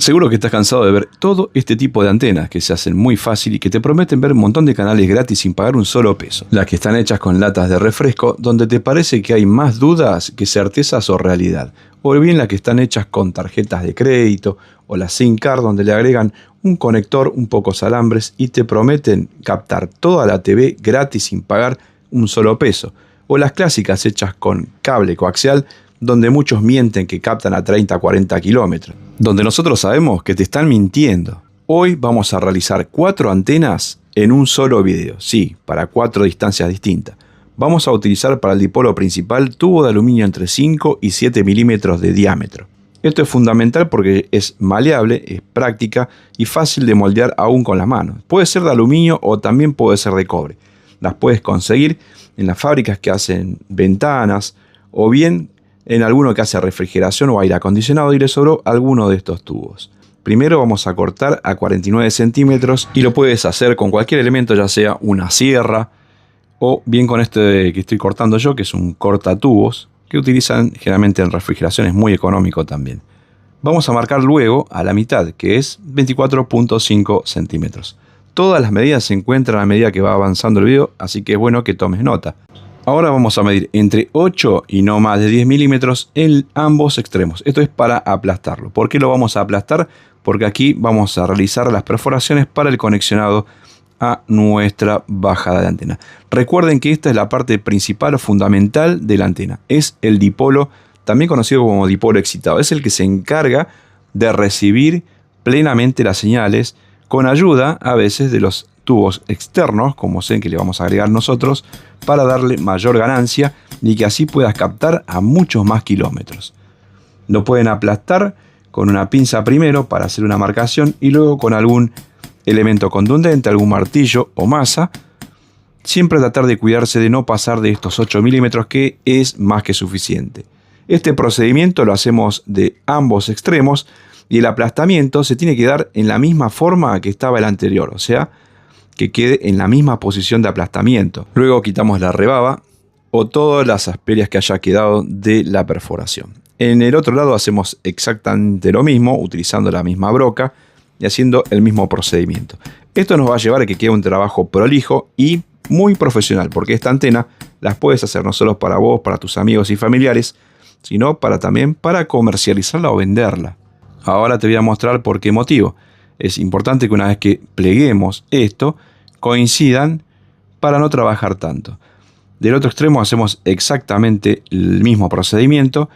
Seguro que estás cansado de ver todo este tipo de antenas que se hacen muy fácil y que te prometen ver un montón de canales gratis sin pagar un solo peso. Las que están hechas con latas de refresco donde te parece que hay más dudas que certezas o realidad. O bien las que están hechas con tarjetas de crédito o las SIM card donde le agregan un conector, un pocos alambres y te prometen captar toda la TV gratis sin pagar un solo peso. O las clásicas hechas con cable coaxial donde muchos mienten que captan a 30-40 kilómetros, donde nosotros sabemos que te están mintiendo. Hoy vamos a realizar 4 antenas en un solo video, sí, para 4 distancias distintas. Vamos a utilizar para el dipolo principal tubo de aluminio entre 5 y 7 milímetros de diámetro. Esto es fundamental porque es maleable, es práctica y fácil de moldear aún con las manos. Puede ser de aluminio o también puede ser de cobre. Las puedes conseguir en las fábricas que hacen ventanas o bien en alguno que hace refrigeración o aire acondicionado y le sobró alguno de estos tubos. Primero vamos a cortar a 49 centímetros y lo puedes hacer con cualquier elemento, ya sea una sierra o bien con este que estoy cortando yo, que es un cortatubos, que utilizan generalmente en refrigeración, es muy económico también. Vamos a marcar luego a la mitad, que es 24.5 centímetros. Todas las medidas se encuentran a medida que va avanzando el video, así que es bueno que tomes nota. Ahora vamos a medir entre 8 y no más de 10 milímetros en ambos extremos. Esto es para aplastarlo. ¿Por qué lo vamos a aplastar? Porque aquí vamos a realizar las perforaciones para el conexionado a nuestra bajada de antena. Recuerden que esta es la parte principal o fundamental de la antena. Es el dipolo, también conocido como dipolo excitado. Es el que se encarga de recibir plenamente las señales con ayuda a veces de los tubos externos, como sé que le vamos a agregar nosotros, para darle mayor ganancia y que así puedas captar a muchos más kilómetros. Lo pueden aplastar con una pinza primero para hacer una marcación y luego con algún elemento contundente, algún martillo o masa. Siempre tratar de cuidarse de no pasar de estos 8 milímetros, que es más que suficiente. Este procedimiento lo hacemos de ambos extremos y el aplastamiento se tiene que dar en la misma forma que estaba el anterior, o sea, que quede en la misma posición de aplastamiento. Luego quitamos la rebaba o todas las asperezas que haya quedado de la perforación. En el otro lado hacemos exactamente lo mismo, utilizando la misma broca y haciendo el mismo procedimiento. Esto nos va a llevar a que quede un trabajo prolijo y muy profesional, porque esta antena las puedes hacer no solo para vos, para tus amigos y familiares, sino también para comercializarla o venderla. Ahora te voy a mostrar por qué motivo. Es importante que una vez que pleguemos esto, coincidan para no trabajar tanto. Del otro extremo hacemos exactamente el mismo procedimiento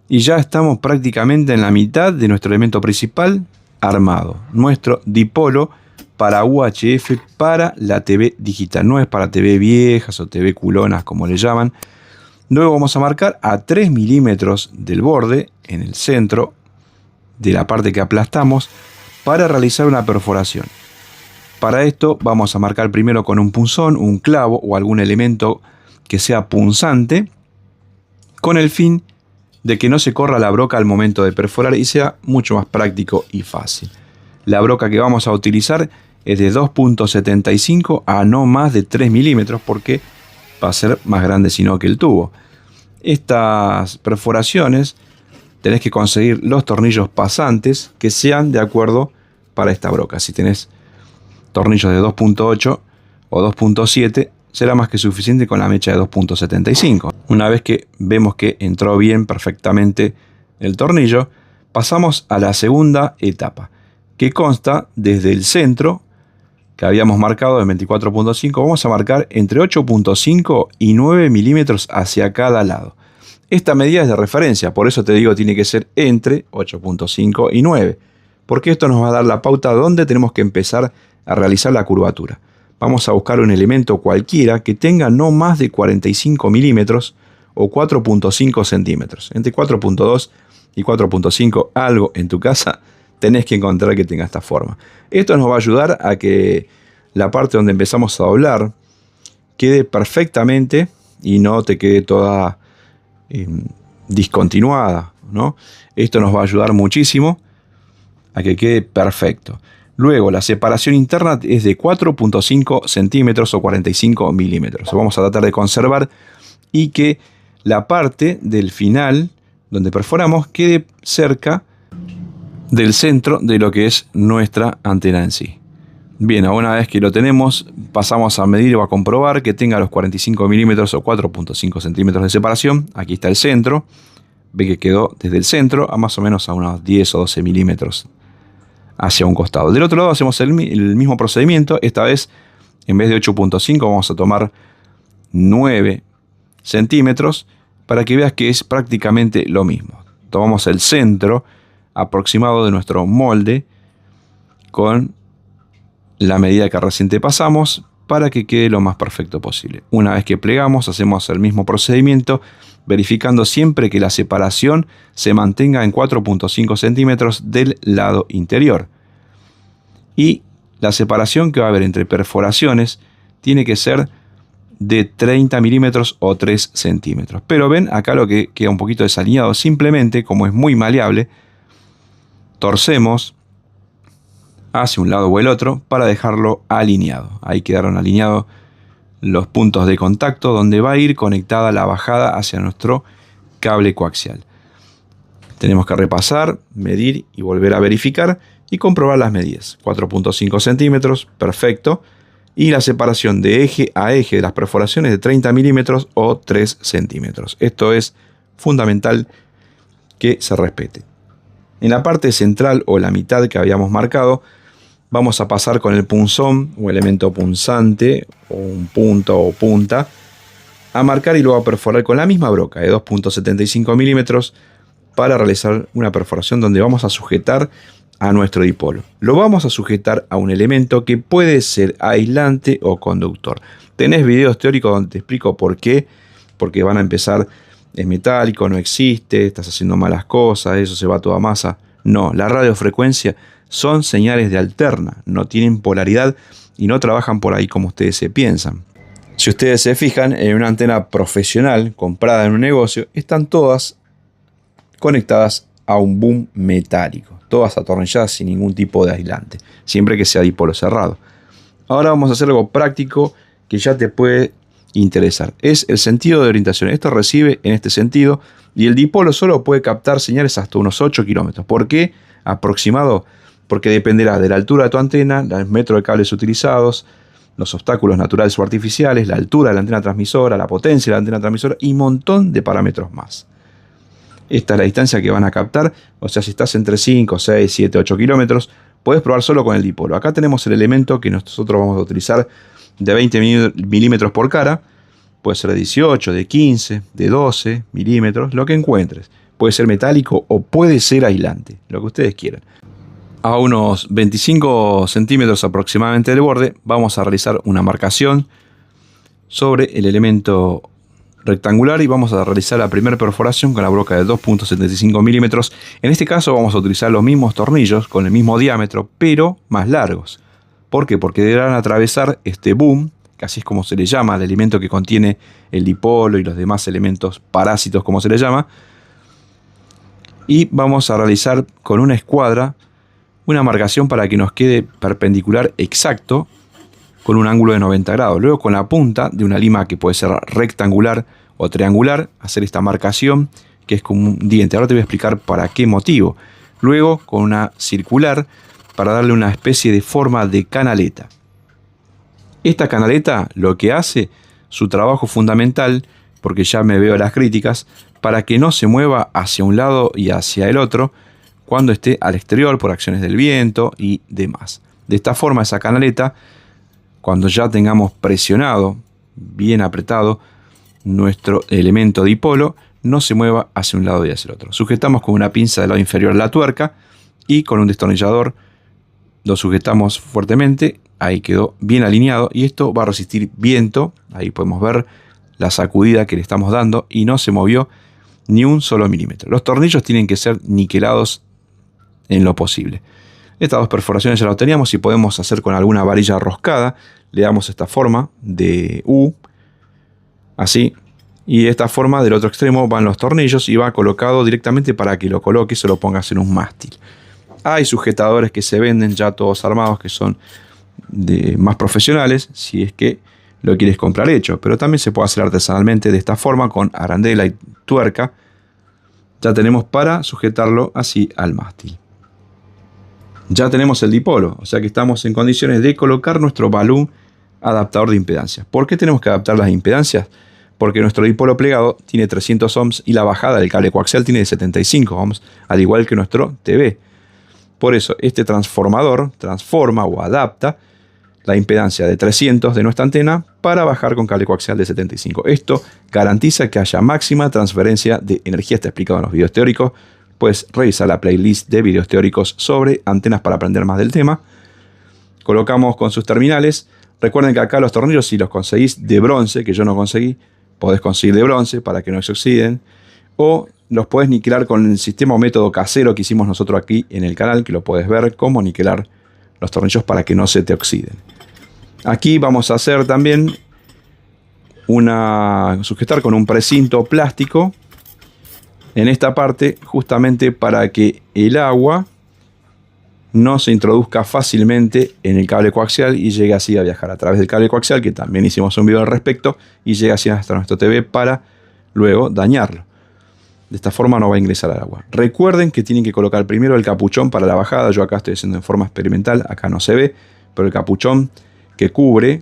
y ya estamos prácticamente en la mitad de nuestro elemento principal armado. Nuestro dipolo para UHF para la TV digital. No es para TV viejas o TV culonas como le llaman. Luego vamos a marcar a 3 milímetros del borde en el centro de la parte que aplastamos para realizar una perforación. Para esto vamos a marcar primero con un punzón, un clavo o algún elemento que sea punzante, con el fin de que no se corra la broca al momento de perforar y sea mucho más práctico y fácil. La broca que vamos a utilizar es de 2.75 a no más de 3 milímetros porque va a ser más grande sino que el tubo. Estas perforaciones tenés que conseguir los tornillos pasantes que sean de acuerdo para esta broca. Si tenés tornillos de 2.8 o 2.7 será más que suficiente con la mecha de 2.75. Una vez que vemos que entró bien perfectamente el tornillo, pasamos a la segunda etapa, que consta desde el centro que habíamos marcado de 24.5, vamos a marcar entre 8.5 y 9 milímetros hacia cada lado. Esta medida es de referencia, por eso te digo tiene que ser entre 8.5 y 9, porque esto nos va a dar la pauta donde tenemos que empezar a realizar la curvatura. Vamos a buscar un elemento cualquiera que tenga no más de 45 milímetros o 4.5 centímetros. Entre 4.2 y 4.5, algo en tu casa tenés que encontrar que tenga esta forma. Esto nos va a ayudar a que la parte donde empezamos a doblar quede perfectamente y no te quede toda discontinuada, ¿no? Esto nos va a ayudar muchísimo a que quede perfecto. Luego la separación interna es de 4.5 centímetros o 45 milímetros. Vamos a tratar de conservar y que la parte del final donde perforamos quede cerca del centro de lo que es nuestra antena en sí. Bien, una vez que lo tenemos, pasamos a medir o a comprobar que tenga los 45 milímetros o 4.5 centímetros de separación. Aquí está el centro. Ve que quedó desde el centro a más o menos a unos 10 o 12 milímetros hacia un costado. Del otro lado hacemos el mismo procedimiento. Esta vez, en vez de 8.5, vamos a tomar 9 centímetros para que veas que es prácticamente lo mismo. Tomamos el centro aproximado de nuestro molde con la medida que recién pasamos para que quede lo más perfecto posible. Una vez que plegamos, hacemos el mismo procedimiento, verificando siempre que la separación se mantenga en 4.5 centímetros del lado interior. Y la separación que va a haber entre perforaciones tiene que ser de 30 milímetros o 3 centímetros. Pero ven acá lo que queda un poquito desalineado. Simplemente, como es muy maleable, torcemos hacia un lado o el otro para dejarlo alineado. Ahí quedaron alineados los puntos de contacto donde va a ir conectada la bajada hacia nuestro cable coaxial. Tenemos que repasar, medir y volver a verificar y comprobar las medidas. 4.5 centímetros, perfecto. Y la separación de eje a eje de las perforaciones de 30 milímetros o 3 centímetros. Esto es fundamental que se respete. En la parte central o la mitad que habíamos marcado, vamos a pasar con el punzón o elemento punzante o un punto o punta a marcar y luego a perforar con la misma broca de 2.75 milímetros para realizar una perforación donde vamos a sujetar a nuestro dipolo. Lo vamos a sujetar a un elemento que puede ser aislante o conductor. Tenés videos teóricos donde te explico por qué. Porque van a empezar, es metálico, no existe, estás haciendo malas cosas, eso se va a toda masa. No, la radiofrecuencia son señales de alterna, no tienen polaridad y no trabajan por ahí como ustedes se piensan. Si ustedes se fijan en una antena profesional comprada en un negocio, están todas conectadas a un boom metálico, todas atornilladas sin ningún tipo de aislante, siempre que sea dipolo cerrado. Ahora vamos a hacer algo práctico que ya te puede interesar. Es el sentido de orientación. Esto recibe en este sentido y el dipolo solo puede captar señales hasta unos 8 kilómetros. ¿Por qué? Aproximado. Porque dependerá de la altura de tu antena, el metro de cables utilizados, los obstáculos naturales o artificiales, la altura de la antena transmisora, la potencia de la antena transmisora y un montón de parámetros más. Esta es la distancia que van a captar, o sea, si estás entre 5, 6, 7, 8 kilómetros, puedes probar solo con el dipolo. Acá tenemos el elemento que nosotros vamos a utilizar de 20 milímetros por cara, puede ser de 18, de 15, de 12 milímetros, lo que encuentres. Puede ser metálico o puede ser aislante, lo que ustedes quieran. A unos 25 centímetros aproximadamente del borde vamos a realizar una marcación sobre el elemento rectangular y vamos a realizar la primera perforación con la broca de 2.75 milímetros. En este caso vamos a utilizar los mismos tornillos con el mismo diámetro pero más largos. ¿Por qué? Porque deberán atravesar este boom, que así es como se le llama al elemento que contiene el dipolo y los demás elementos parásitos como se le llama. Y vamos a realizar con una escuadra una marcación para que nos quede perpendicular exacto con un ángulo de 90 grados. Luego con la punta de una lima que puede ser rectangular o triangular, hacer esta marcación que es como un diente. Ahora te voy a explicar para qué motivo. Luego con una circular para darle una especie de forma de canaleta. Esta canaleta lo que hace, su trabajo fundamental, porque ya me veo las críticas, para que no se mueva hacia un lado y hacia el otro, cuando esté al exterior por acciones del viento y demás. De esta forma esa canaleta, cuando ya tengamos presionado, bien apretado, nuestro elemento dipolo, no se mueva hacia un lado y hacia el otro. Sujetamos con una pinza del lado inferior la tuerca y con un destornillador lo sujetamos fuertemente. Ahí quedó bien alineado y esto va a resistir viento. Ahí podemos ver la sacudida que le estamos dando y no se movió ni un solo milímetro. Los tornillos tienen que ser niquelados en lo posible. Estas dos perforaciones ya las teníamos y podemos hacer con alguna varilla roscada. Le damos esta forma de U, así, y de esta forma del otro extremo van los tornillos y va colocado directamente para que lo coloques o lo pongas en un mástil. Hay sujetadores que se venden ya todos armados que son más profesionales, si es que lo quieres comprar hecho, pero también se puede hacer artesanalmente de esta forma con arandela y tuerca. Ya tenemos para sujetarlo así al mástil. Ya tenemos el dipolo, o sea que estamos en condiciones de colocar nuestro balloon adaptador de impedancias. ¿Por qué tenemos que adaptar las impedancias? Porque nuestro dipolo plegado tiene 300 ohms y la bajada del cable coaxial tiene 75 ohms, al igual que nuestro TV. Por eso este transformador transforma o adapta la impedancia de 300 de nuestra antena para bajar con cable coaxial de 75. Esto garantiza que haya máxima transferencia de energía. Está explicado en los videos teóricos. Puedes revisar la playlist de videos teóricos sobre antenas para aprender más del tema. Colocamos con sus terminales. Recuerden que acá los tornillos, si los conseguís de bronce, que yo no conseguí, podés conseguir de bronce para que no se oxiden. O los podés niquelar con el sistema o método casero que hicimos nosotros aquí en el canal, que lo podés ver cómo niquelar los tornillos para que no se te oxiden. Aquí vamos a hacer también sujetar con un precinto plástico en esta parte, justamente para que el agua no se introduzca fácilmente en el cable coaxial y llegue así a viajar a través del cable coaxial, que también hicimos un video al respecto, y llegue así hasta nuestro TV para luego dañarlo. De esta forma no va a ingresar al agua. Recuerden que tienen que colocar primero el capuchón para la bajada. Yo acá estoy haciendo en forma experimental, acá no se ve, pero el capuchón que cubre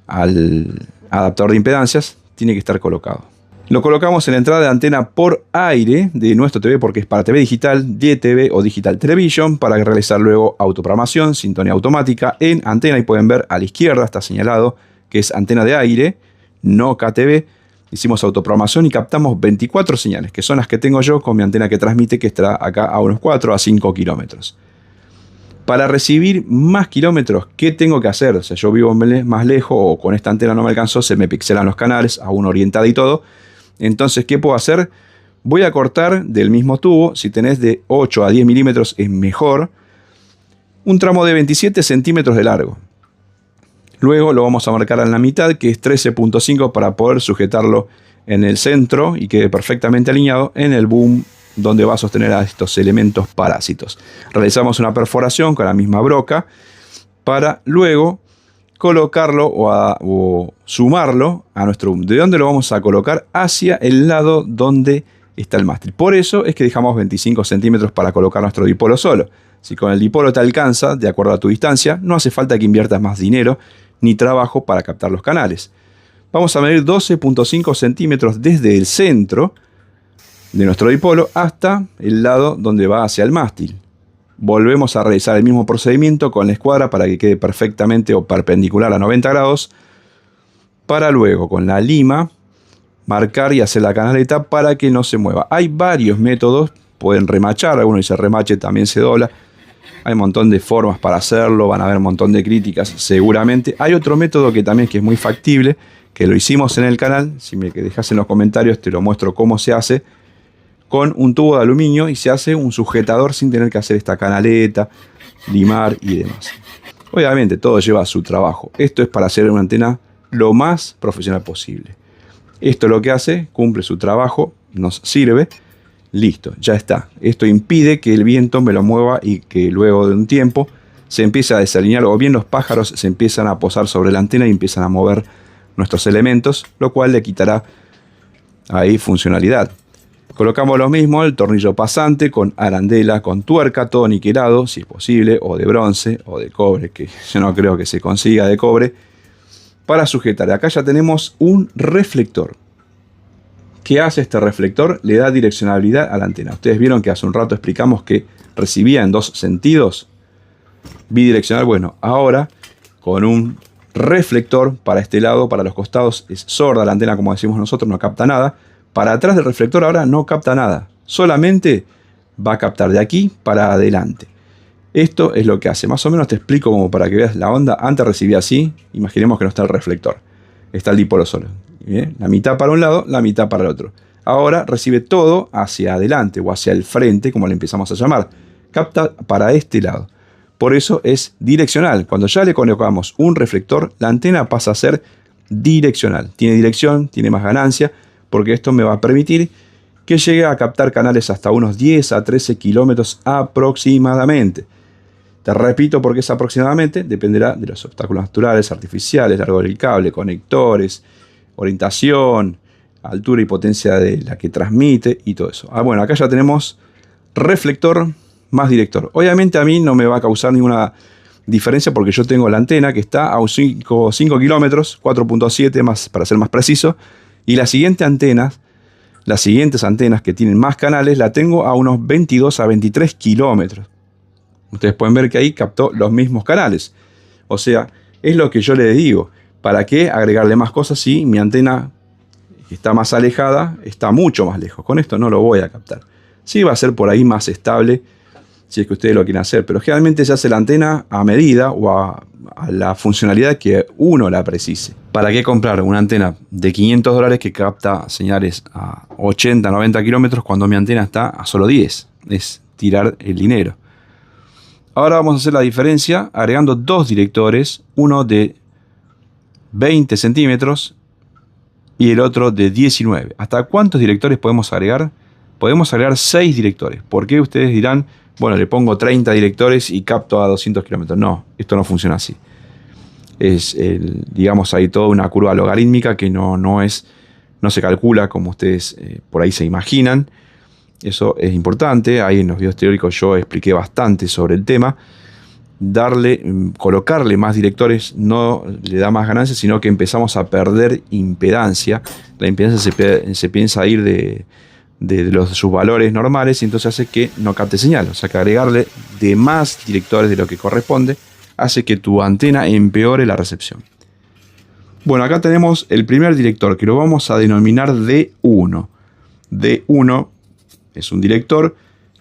al adaptador de impedancias tiene que estar colocado. Lo colocamos en la entrada de antena por aire de nuestro TV, porque es para TV digital, DTV o Digital Television, para realizar luego autoprogramación, sintonía automática en antena. Y pueden ver a la izquierda está señalado que es antena de aire, no KTV. Hicimos autoprogramación y captamos 24 señales, que son las que tengo yo con mi antena que transmite, que está acá a unos 4 a 5 kilómetros. Para recibir más kilómetros, ¿qué tengo que hacer? O sea, yo vivo más lejos o con esta antena no me alcanzó, se me pixelan los canales, aún orientada y todo. Entonces, ¿qué puedo hacer? Voy a cortar del mismo tubo, si tenés de 8 a 10 milímetros es mejor, un tramo de 27 centímetros de largo. Luego lo vamos a marcar en la mitad, que es 13.5, para poder sujetarlo en el centro y quede perfectamente alineado en el boom donde va a sostener a estos elementos parásitos. Realizamos una perforación con la misma broca para luego colocarlo o sumarlo a nuestro boom. ¿De dónde lo vamos a colocar? Hacia el lado donde está el mástil. Por eso es que dejamos 25 centímetros para colocar nuestro dipolo solo. Si con el dipolo te alcanza, de acuerdo a tu distancia, no hace falta que inviertas más dinero ni trabajo para captar los canales. Vamos a medir 12.5 centímetros desde el centro de nuestro dipolo hasta el lado donde va hacia el mástil. Volvemos a realizar el mismo procedimiento con la escuadra para que quede perfectamente o perpendicular a 90 grados, para luego con la lima marcar y hacer la canaleta para que no se mueva. Hay varios métodos, pueden remachar, algunos dicen remache también se dobla. Hay un montón de formas para hacerlo, van a haber un montón de críticas seguramente. Hay otro método que también que es muy factible, que lo hicimos en el canal. Si me dejas en los comentarios te lo muestro cómo se hace, con un tubo de aluminio, y se hace un sujetador sin tener que hacer esta canaleta, limar y demás. Obviamente todo lleva su trabajo. Esto es para hacer una antena lo más profesional posible. Esto lo que hace, cumple su trabajo, nos sirve. Listo, ya está. Esto impide que el viento me lo mueva y que luego de un tiempo se empiece a desalinear, o bien los pájaros se empiezan a posar sobre la antena y empiezan a mover nuestros elementos, lo cual le quitará ahí funcionalidad. Colocamos lo mismo, el tornillo pasante con arandela, con tuerca, todo niquelado, si es posible, o de bronce o de cobre, que yo no creo que se consiga de cobre, para sujetar. Acá ya tenemos un reflector. ¿Qué hace este reflector? Le da direccionalidad a la antena. Ustedes vieron que hace un rato explicamos que recibía en dos sentidos. Bidireccional, bueno, ahora con un reflector para este lado, para los costados, es sorda la antena, como decimos nosotros, no capta nada. Para atrás del reflector ahora no capta nada. Solamente va a captar de aquí para adelante. Esto es lo que hace. Más o menos te explico como para que veas la onda. Antes recibía así. Imaginemos que no está el reflector. Está el dipolo solo. ¿Bien? La mitad para un lado, la mitad para el otro. Ahora recibe todo hacia adelante o hacia el frente, como le empezamos a llamar. Capta para este lado. Por eso es direccional. Cuando ya le colocamos un reflector, la antena pasa a ser direccional. Tiene dirección, tiene más ganancia, porque esto me va a permitir que llegue a captar canales hasta unos 10 a 13 kilómetros aproximadamente. Te repito porque es aproximadamente, dependerá de los obstáculos naturales, artificiales, largo del cable, conectores, orientación, altura y potencia de la que transmite y todo eso. Bueno, acá ya tenemos reflector más director. Obviamente a mí no me va a causar ninguna diferencia porque yo tengo la antena que está a 5 kilómetros, 4.7 más para ser más preciso, y las siguientes antenas que tienen más canales la tengo a unos 22 a 23 kilómetros. Ustedes pueden ver que ahí captó los mismos canales. O sea, es lo que yo les digo. ¿Para qué agregarle más cosas si mi antena que está más alejada está mucho más lejos? Con esto no lo voy a captar. Sí va a ser por ahí más estable si es que ustedes lo quieren hacer, pero generalmente se hace la antena a medida o a la funcionalidad que uno la precise. ¿Para qué comprar una antena de $500 que capta señales a 80, 90 kilómetros cuando mi antena está a solo 10? Es tirar el dinero. Ahora vamos a hacer la diferencia agregando dos directores, uno de 20 centímetros y el otro de 19. ¿Hasta cuántos directores podemos agregar? Podemos agregar 6 directores. ¿Por qué? Ustedes dirán, bueno, le pongo 30 directores y capto a 200 kilómetros. No, esto no funciona así. Es, digamos, hay toda una curva logarítmica que no se calcula como ustedes por ahí se imaginan. Eso es importante. Ahí en los videos teóricos yo expliqué bastante sobre el tema. Colocarle más directores no le da más ganancias, sino que empezamos a perder impedancia. La impedancia se piensa ir de sus valores normales y entonces hace que no capte señal. O sea que agregarle de más directores de lo que corresponde hace que tu antena empeore la recepción. Bueno, acá tenemos el primer director que lo vamos a denominar D1. D1 es un director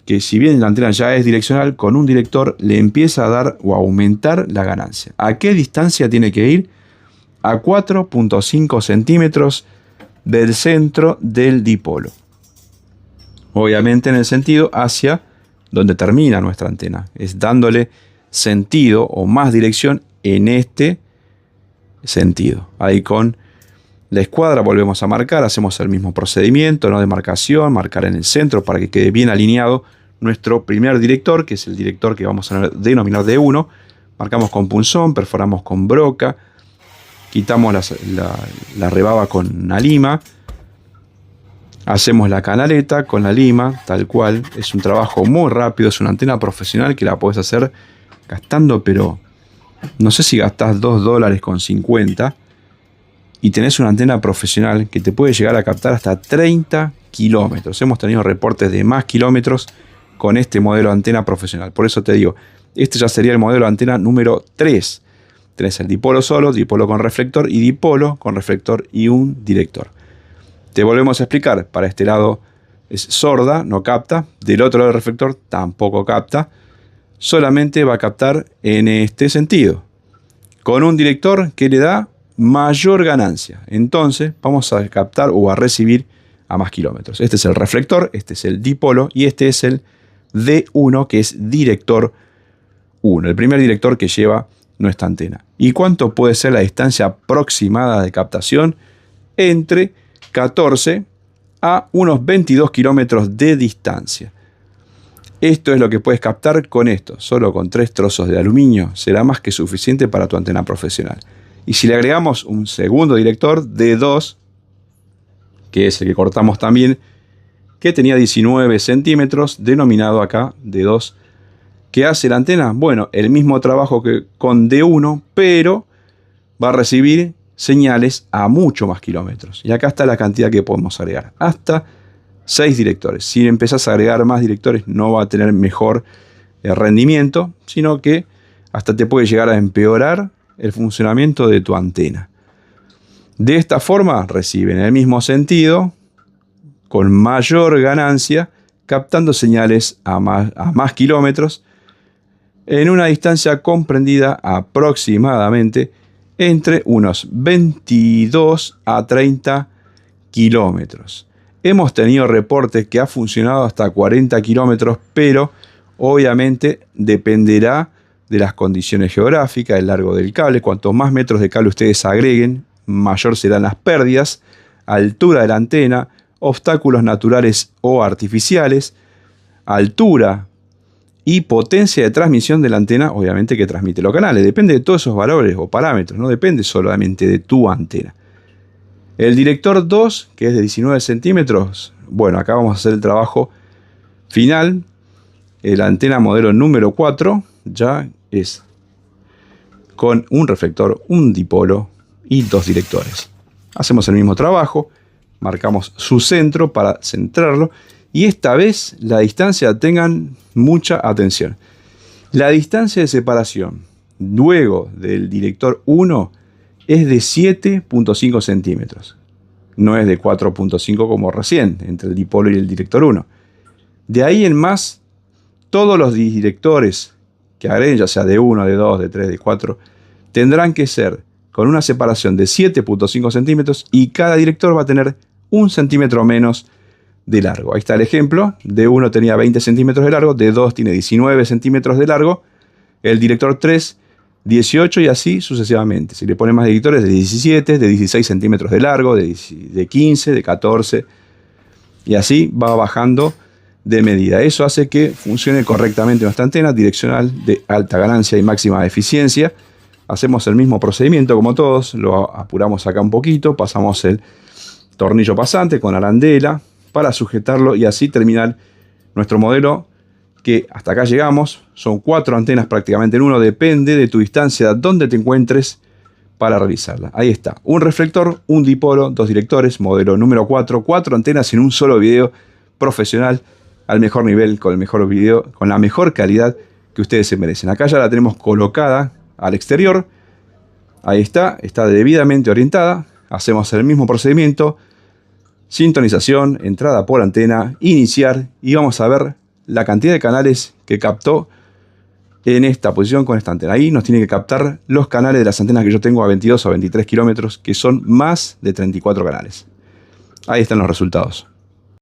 que, si bien la antena ya es direccional, con un director le empieza a dar o a aumentar la ganancia. ¿A qué distancia tiene que ir? A 4.5 centímetros del centro del dipolo. Obviamente en el sentido hacia donde termina nuestra antena. Es dándole sentido o más dirección en este sentido. Ahí con la escuadra volvemos a marcar, hacemos el mismo procedimiento, ¿no? De marcación, marcar en el centro para que quede bien alineado nuestro primer director, que es el director que vamos a denominar D1. Marcamos con punzón, perforamos con broca, quitamos la rebaba con una lima, hacemos la canaleta con la lima, tal cual. Es un trabajo muy rápido, es una antena profesional que la puedes hacer gastando, pero no sé si gastás $2.50 y tenés una antena profesional que te puede llegar a captar hasta 30 kilómetros. Hemos tenido reportes de más kilómetros con este modelo de antena profesional. Por eso te digo, este ya sería el modelo de antena número 3. Tenés el dipolo solo, dipolo con reflector y dipolo con reflector y un director. Te volvemos a explicar, para este lado es sorda, no capta, del otro lado del reflector tampoco capta, solamente va a captar en este sentido, con un director que le da mayor ganancia. Entonces vamos a captar o a recibir a más kilómetros. Este es el reflector, este es el dipolo y este es el D1, que es director 1, el primer director que lleva nuestra antena. ¿Y cuánto puede ser la distancia aproximada de captación? Entre 14 a unos 22 kilómetros de distancia. Esto es lo que puedes captar con esto. Solo con 3 trozos de aluminio será más que suficiente para tu antena profesional. Y si le agregamos un segundo director D2, que es el que cortamos también, que tenía 19 centímetros, denominado acá D2, ¿qué hace la antena? Bueno, el mismo trabajo que con D1, pero va a recibir señales a mucho más kilómetros. Y acá está la cantidad que podemos agregar. Hasta 6 directores. Si empezás a agregar más directores, no va a tener mejor rendimiento, sino que hasta te puede llegar a empeorar el funcionamiento de tu antena. De esta forma, recibe en el mismo sentido, con mayor ganancia, captando señales a más kilómetros, en una distancia comprendida aproximadamente entre unos 22 a 30 kilómetros. Hemos tenido reportes que ha funcionado hasta 40 kilómetros, pero obviamente dependerá de las condiciones geográficas, el largo del cable. Cuanto más metros de cable ustedes agreguen, mayor serán las pérdidas, altura de la antena, obstáculos naturales o artificiales, altura y potencia de transmisión de la antena, obviamente, que transmite los canales. Depende de todos esos valores o parámetros, no depende solamente de tu antena. El director 2, que es de 19 centímetros, bueno, acá vamos a hacer el trabajo final. La antena modelo número 4 ya es con un reflector, un dipolo y 2 directores. Hacemos el mismo trabajo, marcamos su centro para centrarlo y esta vez la distancia, tengan mucha atención. La distancia de separación luego del director 1 es de 7.5 centímetros. No es de 4.5 como recién, entre el dipolo y el director 1. De ahí en más, todos los directores que agreguen, ya sea de 1, de 2, de 3, de 4, tendrán que ser con una separación de 7.5 centímetros y cada director va a tener 1 centímetro menos de largo. Ahí está el ejemplo. De 1 tenía 20 centímetros de largo, de 2 tiene 19 centímetros de largo, el director 3 18 y así sucesivamente. Si le ponen más directores, de 17, de 16 centímetros de largo, de 15, de 14 y así va bajando de medida. Eso hace que funcione correctamente nuestra antena direccional de alta ganancia y máxima eficiencia. Hacemos el mismo procedimiento como todos, lo apuramos acá un poquito, pasamos el tornillo pasante con arandela para sujetarlo y así terminar nuestro modelo, que hasta acá llegamos. Son 4 antenas prácticamente en uno, depende de tu distancia donde te encuentres para realizarla. Ahí está, un reflector, un dipolo, 2 directores, modelo número 4, 4 antenas en un solo video profesional al mejor nivel, con el mejor video, con la mejor calidad que ustedes se merecen. Acá ya la tenemos colocada al exterior. Ahí está debidamente orientada. Hacemos el mismo procedimiento, sintonización, entrada por antena, iniciar y vamos a ver la cantidad de canales que captó en esta posición con esta antena. Ahí nos tiene que captar los canales de las antenas que yo tengo a 22 o 23 kilómetros, que son más de 34 canales. Ahí están los resultados.